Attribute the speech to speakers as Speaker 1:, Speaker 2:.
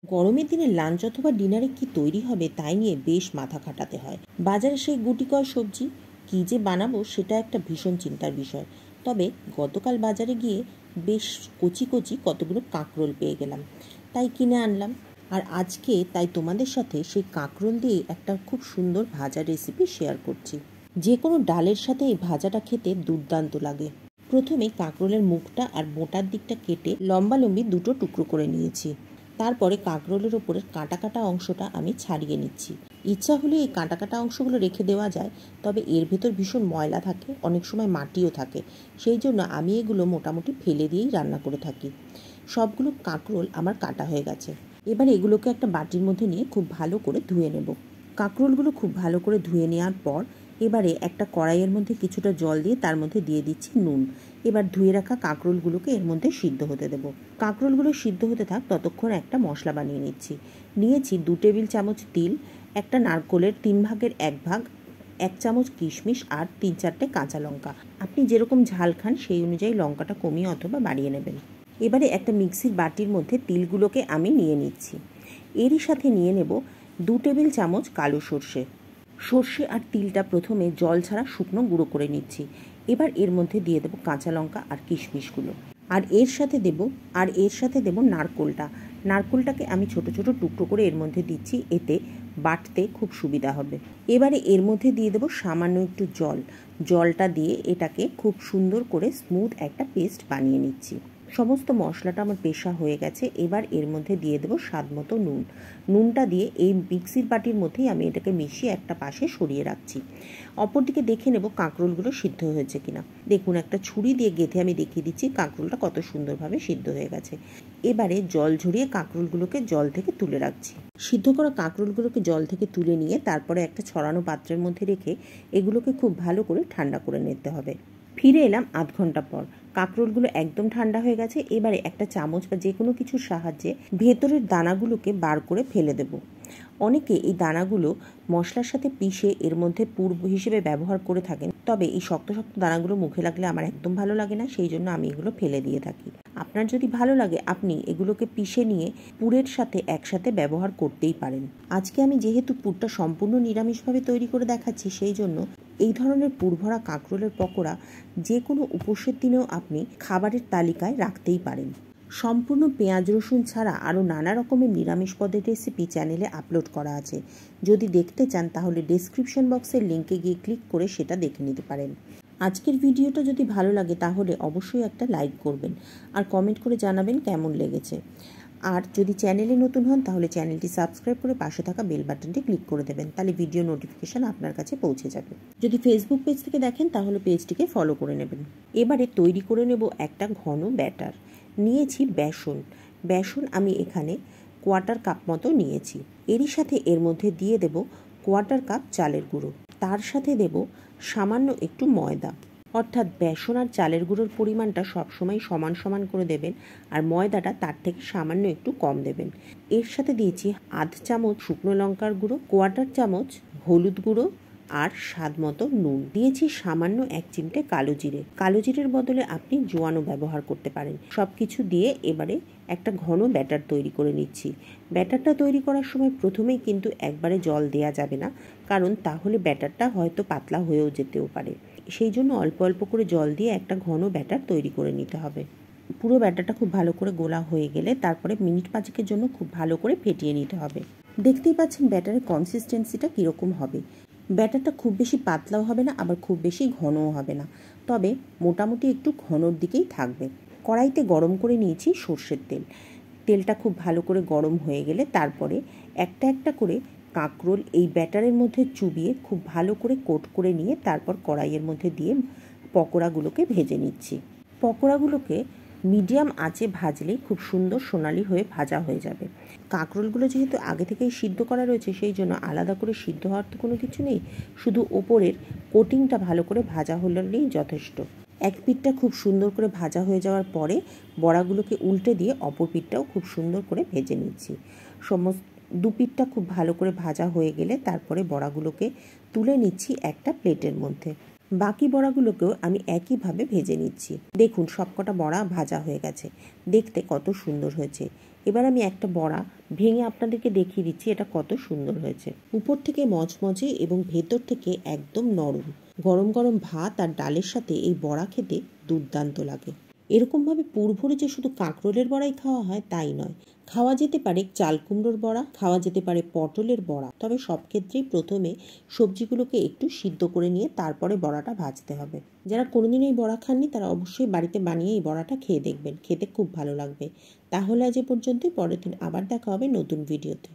Speaker 1: গরমের দিনে লাঞ্চ অথবা ডিনারে কি তৈরি হবে তাই নিয়ে বেশ মাথা খাটাতে হয়। বাজারে সেই গুটিকয় সবজি কী যে বানাবো সেটা একটা ভীষণ চিন্তার বিষয়। তবে গতকাল বাজারে গিয়ে বেশ কচি কচি কতগুলো কাঁকরোল পেয়ে গেলাম, তাই কিনে আনলাম। আর আজকে তাই তোমাদের সাথে সেই কাঁকরোল দিয়ে একটা খুব সুন্দর ভাজা রেসিপি শেয়ার করছি। যে কোনো ডালের সাথে এই ভাজাটা খেতে দুর্দান্ত লাগে। প্রথমে কাঁকরোলের মুখটা আর বোটার দিকটা কেটে লম্বালম্বি দুটো টুকরো করে নিয়েছি। তারপরে কাঁকরোলের ওপরের কাটা কাটা অংশটা আমি ছাড়িয়ে নিচ্ছি। ইচ্ছা হলে এই কাটা কাটা অংশগুলো রেখে দেওয়া যায়, তবে এর ভেতর ভীষণ ময়লা থাকে, অনেক সময় মাটিও থাকে, সেই জন্য আমি এগুলো মোটামুটি ফেলে দিয়েই রান্না করে থাকি। সবগুলো কাঁকরোল আমার কাটা হয়ে গেছে। এবার এগুলোকে একটা বাটির মধ্যে নিয়ে খুব ভালো করে ধুয়ে নেব। কাঁকরোলগুলো খুব ভালো করে ধুয়ে নেওয়ার পর এবারে একটা কড়াইয়ের মধ্যে কিছুটা জল দিয়ে তার মধ্যে দিয়ে দিচ্ছি নুন। এবার ধুয়ে রাখা কাঁকরোলগুলোকে এর মধ্যে সিদ্ধ হতে দেব। কাঁকরোলগুলো সিদ্ধ হতে থাক ততক্ষণ একটা মশলা বানিয়ে নিয়েছি 2 টেবিল চামচ তিল, একটা নারকোলের 3 ভাগের 1 ভাগ, 1 চামচ কিশমিশ আর 3-4টে কাঁচা লঙ্কা। আপনি যেরকম ঝাল খান সেই অনুযায়ী লঙ্কাটা কমিয়ে অথবা বাড়িয়ে নেবেন। এবারে একটা মিক্সির বাটির মধ্যে তিলগুলোকে আমি নিয়ে নিচ্ছি। এরই সাথে নিয়ে নেব 2 টেবিল চামচ কালো সর্ষে। সর্ষে আর তিলটা প্রথমে জল ছাড়া শুকনো গুঁড়ো করে নিচ্ছি। এবার এর মধ্যে দিয়ে দেবো কাঁচা লঙ্কা আর কিশমিশগুলো, আর এর সাথে দেব নারকোলটাকে আমি ছোট ছোট টুকরো করে এর মধ্যে দিচ্ছি, এতে বাটতে খুব সুবিধা হবে। এবারে এর মধ্যে দিয়ে দেবো সামান্য একটু জলটা দিয়ে এটাকে খুব সুন্দর করে স্মুথ একটা পেস্ট বানিয়ে নিচ্ছি। সমস্ত মশলাটা আমার পেশা হয়ে গেছে। এবার এর মধ্যে দিয়ে দেবো স্বাদ মতো নুনটা দিয়ে এই মিক্সির বাটির মধ্যেই আমি এটাকে মিশিয়ে একটা পাশে সরিয়ে রাখছি। অপরদিকে দেখে নেব কাঁকরোলগুলো সিদ্ধ হয়েছে কিনা। দেখুন, একটা ছুরি দিয়ে গেঁথে আমি দেখিয়ে দিচ্ছি কাঁকরোলটা কত সুন্দরভাবে সিদ্ধ হয়ে গেছে। এবারে জল ঝরিয়ে কাঁকরোলগুলোকে জল থেকে তুলে রাখছি। সিদ্ধ করা কাঁকরোলগুলোকে জল থেকে তুলে নিয়ে তারপরে একটা ছড়ানো পাত্রের মধ্যে রেখে এগুলোকে খুব ভালো করে ঠান্ডা করে নিতে হবে। ফিরে এলাম আধ ঘন্টা পর। কাঁকরোলগুলো একদম ঠান্ডা হয়ে গেছে। এবারে একটা চামচ বা যে কোনো কিছুর সাহায্যে ভেতরের দানাগুলোকে বার করে ফেলে দেব। অনেকে এই দানাগুলো মশলার সাথে পিষে এর মধ্যে পুর হিসেবে ব্যবহার করে থাকেন, তবে এই শক্ত শক্ত দানাগুলো মুখে লাগলে আমার একদম ভালো লাগে না, সেই জন্য আমি এগুলো ফেলে দিয়ে থাকি। আপনার যদি ভালো লাগে আপনি এগুলোকে পিষে নিয়ে পুরের সাথে একসাথে ব্যবহার করতেই পারেন। আজকে আমি যেহেতু পুরটা সম্পূর্ণ নিরামিষভাবে তৈরি করে দেখাচ্ছি, সেই জন্য এই ধরনের পুরভরা কাঁকরোলের পকোড়া যে কোনো উপোসের দিনেও আপনি খাবারের তালিকায় রাখতেই পারেন। সম্পূর্ণ পেঁয়াজ রসুন ছাড়া আরও নানা রকমের নিরামিষ পদের রেসিপি চ্যানেলে আপলোড করা আছে। যদি দেখতে চান তাহলে ডেসক্রিপশন বক্সের লিঙ্কে গিয়ে ক্লিক করে সেটা দেখে নিতে পারেন। আজকের ভিডিওটা যদি ভালো লাগে তাহলে অবশ্যই একটা লাইক করবেন আর কমেন্ট করে জানাবেন কেমন লেগেছে। আর যদি চ্যানেলে নতুন হন তাহলে চ্যানেলটি সাবস্ক্রাইব করে পাশে থাকা বেল বাটনটি ক্লিক করে দেবেন, তাহলে ভিডিও নোটিফিকেশান আপনার কাছে পৌঁছে যাবে। যদি ফেসবুক পেজ থেকে দেখেন তাহলে পেজটিকে ফলো করে নেবেন। এবারে তৈরি করে নেব একটা ঘন ব্যাটার। নিয়েছি বেসন আমি এখানে 1/4 কাপ মতো নিয়েছি। এরই সাথে এর মধ্যে দিয়ে দেব 1/4 কাপ চালের গুঁড়ো, তার সাথে দেব সামান্য একটু ময়দা। অর্থাৎ বেসন আর চালের গুঁড়োর পরিমাণটা সবসময় সমান সমান করে দেবেন, আর ময়দাটা তার থেকে সামান্য একটু কম দেবেন। এর সাথে দিয়েছি আধ চামচ শুকনো লঙ্কার গুঁড়ো, 1/4 চামচ হলুদ গুঁড়ো আর স্বাদ মতো নুন। দিয়েছি সামান্য 1 চিমটে কালো জিরের বদলে আপনি জোয়ানও ব্যবহার করতে পারেন। সব কিছু দিয়ে এবারে একটা ঘন ব্যাটার তৈরি করে নিচ্ছি। ব্যাটারটা তৈরি করার সময় প্রথমেই কিন্তু একবারে জল দেয়া যাবে না, কারণ তাহলে ব্যাটারটা হয়তো পাতলা হয়েও যেতেও পারে। সেই জন্য অল্প অল্প করে জল দিয়ে একটা ঘন ব্যাটার তৈরি করে নিতে হবে। পুরো ব্যাটারটা খুব ভালো করে গোলা হয়ে গেলে তারপরে মিনিট 5-এর জন্য খুব ভালো করে ফেটিয়ে নিতে হবে। দেখতেই পাচ্ছেন ব্যাটারের কনসিস্টেন্সিটা কীরকম হবে। ব্যাটারটা খুব বেশি পাতলাও হবে না, আবার খুব বেশি ঘনও হবে না, তবে মোটামুটি একটু ঘনর দিকেই থাকবে। কড়াইতে গরম করে নিয়েছি সর্ষের তেলটা খুব ভালো করে গরম হয়ে গেলে তারপরে একটা একটা করে কাঁকরোল এই ব্যাটারের মধ্যে চুবিয়ে খুব ভালো করে কোট করে নিয়ে তারপর কড়াইয়ের মধ্যে দিয়ে পকোড়াগুলোকে ভেজে নিচ্ছি। পকোড়াগুলোকে মিডিয়াম আঁচে ভাজলেই খুব সুন্দর সোনালি হয়ে ভাজা হয়ে যাবে। কাঁকরোলগুলো যেহেতু আগে থেকেই সিদ্ধ করা রয়েছে, সেই জন্য আলাদা করে সিদ্ধ হওয়ার তো কোনো কিছু নেই, শুধু ওপরের কোটিংটা ভালো করে ভাজা হলেই যথেষ্ট। এক পিঠটা খুব সুন্দর করে ভাজা হয়ে যাওয়ার পরে বড়াগুলোকে উল্টে দিয়ে অপর পিঠটাও খুব সুন্দর করে ভেজে নিচ্ছি। দু পিঠটা খুব ভালো করে ভাজা হয়ে গেলে তারপরে বড়াগুলোকে তুলে নিচ্ছি একটা প্লেটের মধ্যে। বাকি বড়াগুলোকেও আমি একইভাবে ভেজে নিচ্ছি। দেখুন সবকটা বড়া ভাজা হয়ে গেছে, দেখতে কত সুন্দর হয়েছে। এবার আমি একটা বড়া ভেঙে আপনাদেরকে দেখিয়ে দিচ্ছি এটা কত সুন্দর হয়েছে। উপর থেকে মচমচে এবং ভেতর থেকে একদম নরম। গরম গরম ভাত আর ডালের সাথে এই বড়া খেতে দুর্দান্ত লাগে। এরকমভাবে পুর ভরে যে শুধু কাঁকরোলের বড়াই খাওয়া হয় তাই নয়, খাওয়া যেতে পারে চাল কুমড়োর বড়া, খাওয়া যেতে পারে পটলের বড়া। তবে সব ক্ষেত্রেই প্রথমে সবজিগুলোকে একটু সিদ্ধ করে নিয়ে তারপরে বড়াটা ভাজতে হবে। যারা কোনোদিন এই বড়া খাননি তারা অবশ্যই বাড়িতে বানিয়ে এই বড়াটা খেয়ে দেখবেন, খেতে খুব ভালো লাগবে। তাহলে আজ এ পর্যন্তই, পরের দিন আবার দেখা হবে নতুন ভিডিওতে।